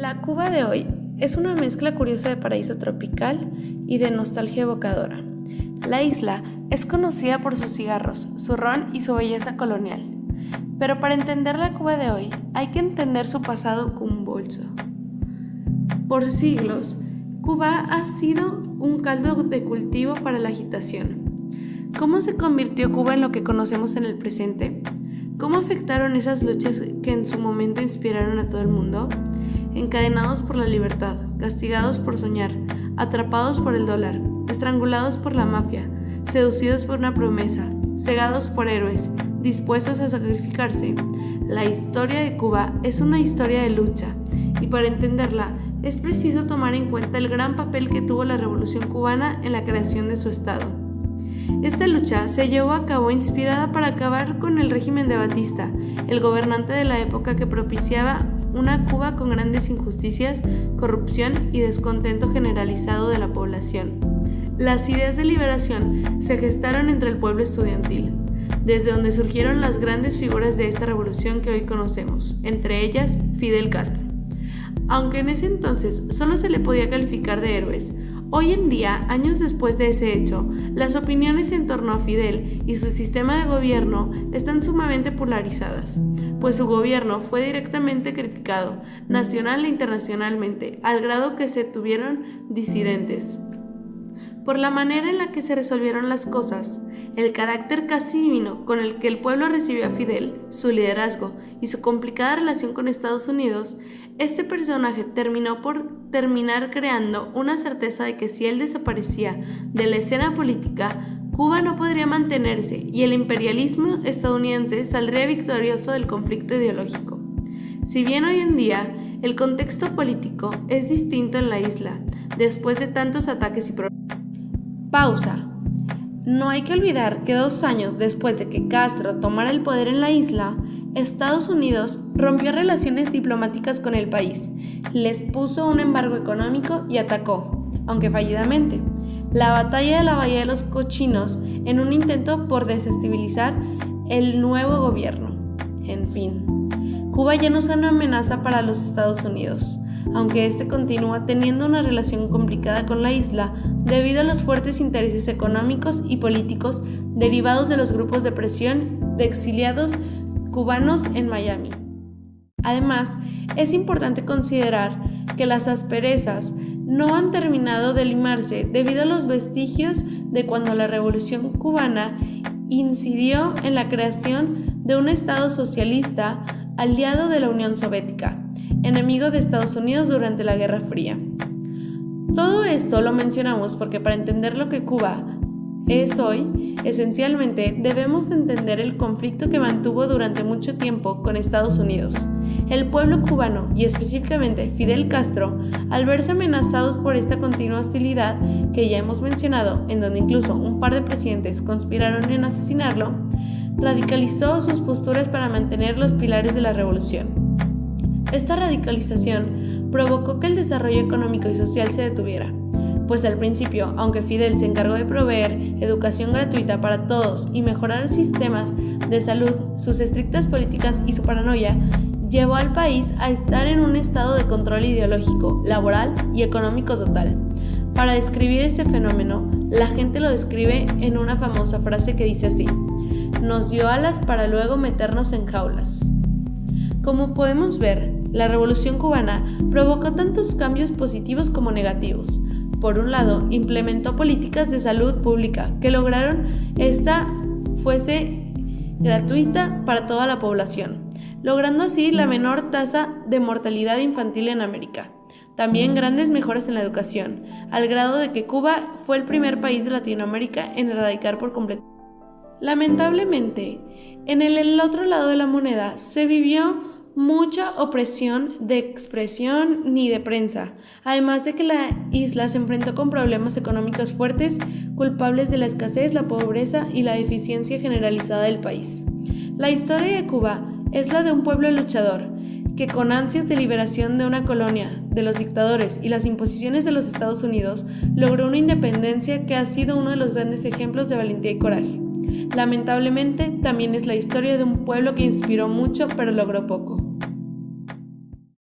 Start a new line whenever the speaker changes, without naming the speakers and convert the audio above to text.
La Cuba de hoy es una mezcla curiosa de paraíso tropical y de nostalgia evocadora. La isla es conocida por sus cigarros, su ron y su belleza colonial. Pero para entender la Cuba de hoy, hay que entender su pasado convulso. Por siglos, Cuba ha sido un caldo de cultivo para la agitación. ¿Cómo se convirtió Cuba en lo que conocemos en el presente? ¿Cómo afectaron esas luchas que en su momento inspiraron a todo el mundo? Encadenados por la libertad, castigados por soñar, atrapados por el dólar, estrangulados por la mafia, seducidos por una promesa, cegados por héroes, dispuestos a sacrificarse. La historia de Cuba es una historia de lucha, y para entenderla es preciso tomar en cuenta el gran papel que tuvo la Revolución Cubana en la creación de su Estado. Esta lucha se llevó a cabo inspirada para acabar con el régimen de Batista, el gobernante de la época que propiciaba una Cuba con grandes injusticias, corrupción y descontento generalizado de la población. Las ideas de liberación se gestaron entre el pueblo estudiantil, desde donde surgieron las grandes figuras de esta revolución que hoy conocemos, entre ellas Fidel Castro. Aunque en ese entonces solo se le podía calificar de héroes, hoy en día, años después de ese hecho, las opiniones en torno a Fidel y su sistema de gobierno están sumamente polarizadas, pues su gobierno fue directamente criticado, nacional e internacionalmente, al grado que se tuvieron disidentes. Por la manera en la que se resolvieron las cosas, el carácter casi divino con el que el pueblo recibió a Fidel, su liderazgo y su complicada relación con Estados Unidos, este personaje terminó por terminar creando una certeza de que si él desaparecía de la escena política, Cuba no podría mantenerse y el imperialismo estadounidense saldría victorioso del conflicto ideológico. Si bien hoy en día el contexto político es distinto en la isla, después de tantos ataques y problemas. Pausa. No hay que olvidar que 2 años después de que Castro tomara el poder en la isla, Estados Unidos rompió relaciones diplomáticas con el país, les puso un embargo económico y atacó, aunque fallidamente, la batalla de la Bahía de los Cochinos en un intento por desestabilizar el nuevo gobierno. En fin, Cuba ya no es una amenaza para los Estados Unidos, aunque este continúa teniendo una relación complicada con la isla debido a los fuertes intereses económicos y políticos derivados de los grupos de presión de exiliados cubanos en Miami. Además, es importante considerar que las asperezas no han terminado de limarse debido a los vestigios de cuando la Revolución Cubana incidió en la creación de un Estado socialista aliado de la Unión Soviética, enemigo de Estados Unidos durante la Guerra Fría. Todo esto lo mencionamos porque para entender lo que Cuba es hoy, esencialmente debemos entender el conflicto que mantuvo durante mucho tiempo con Estados Unidos. El pueblo cubano, y específicamente Fidel Castro, al verse amenazados por esta continua hostilidad que ya hemos mencionado, en donde incluso un par de presidentes conspiraron en asesinarlo, radicalizó sus posturas para mantener los pilares de la revolución. Esta radicalización provocó que el desarrollo económico y social se detuviera, pues al principio, aunque Fidel se encargó de proveer educación gratuita para todos y mejorar sistemas de salud, sus estrictas políticas y su paranoia llevó al país a estar en un estado de control ideológico, laboral y económico total. Para describir este fenómeno, la gente lo describe en una famosa frase que dice así: "Nos dio alas para luego meternos en jaulas". Como podemos ver, la Revolución Cubana provocó tantos cambios positivos como negativos. Por un lado, implementó políticas de salud pública que lograron esta fuese gratuita para toda la población, logrando así la menor tasa de mortalidad infantil en América. También grandes mejoras en la educación, al grado de que Cuba fue el primer país de Latinoamérica en erradicar por completo. Lamentablemente, en el otro lado de la moneda se vivió mucha opresión de expresión ni de prensa, además de que la isla se enfrentó con problemas económicos fuertes, culpables de la escasez, la pobreza y la deficiencia generalizada del país. La historia de Cuba es la de un pueblo luchador, que con ansias de liberación de una colonia, de los dictadores y las imposiciones de los Estados Unidos, logró una independencia que ha sido uno de los grandes ejemplos de valentía y coraje. Lamentablemente, también es la historia de un pueblo que inspiró mucho pero logró poco.